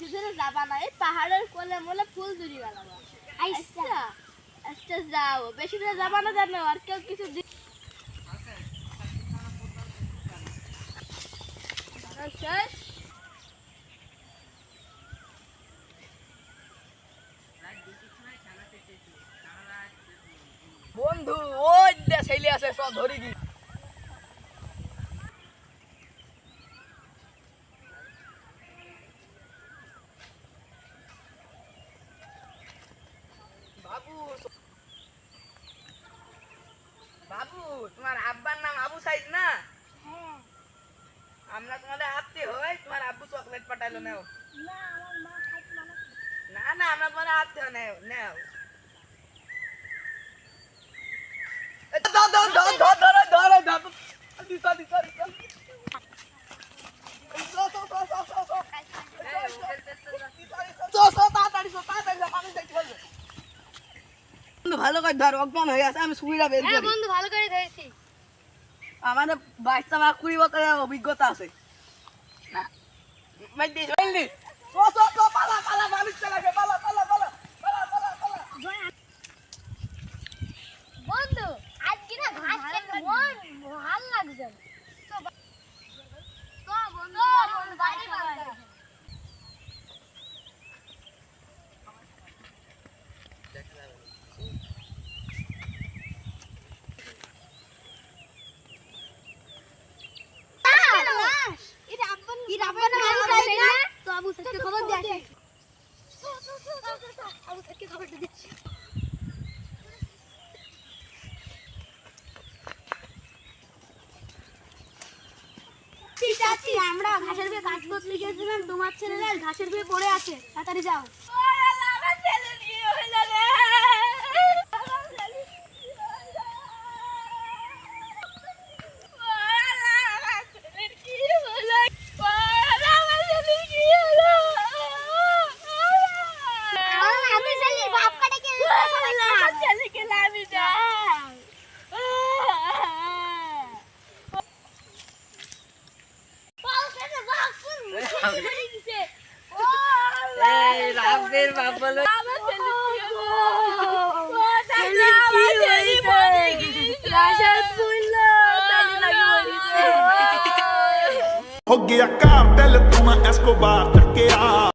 বেশি দূরে যাবা না, এই পাহাড়ের কোলে মোলে ফুল জুড়ি বানাবো। আচ্ছা আচ্ছা যাও, বেশি দূরে যাবা না জানো, আর কেউ কিছু বন্ধু ওই ছেলে আছে সব ধরি দি। বাবু বাবু তোমার আব্বার নাম আবু সাইদ না? হ্যাঁ। আমরা তোমাদের আত্মীয় হই, তোমার আব্বু চকলেট পাঠাইলো নাও। না আমার মা খাইতে মানা। না না আমরা তোমাদের আত্মীয় নাও নাও। ধর ধর ধর ধর ধর ধর ধর দিতা দিতা দিতা। ভালো করে ধর, অজ্ঞান হয়ে আছে, আমি সুবিধা বের করি। বন্ধু ভালো করে ধরেছি। আমাদের 22 বছরের অভিজ্ঞতা আছে। না মাই দিস বললি তো পালা পালা মানুষ চালাবে, পালা পালা পালা পালা পালা পালা। বন্ধু আজকে না ঘাস খেতে মন ভালো লাগছে। তো বন্ধু বাড়ি বাড়ি আমরা ঘাসের বিয়ে কাজ করতে গিয়েছিলাম, তোমার ছেলেরা ঘাসের বিয়ে পড়ে আছে, তাড়াতাড়ি যাও। রাবের বাপ বলে हो गया कार्टेल तू मैं एस्कोबार चक्के आ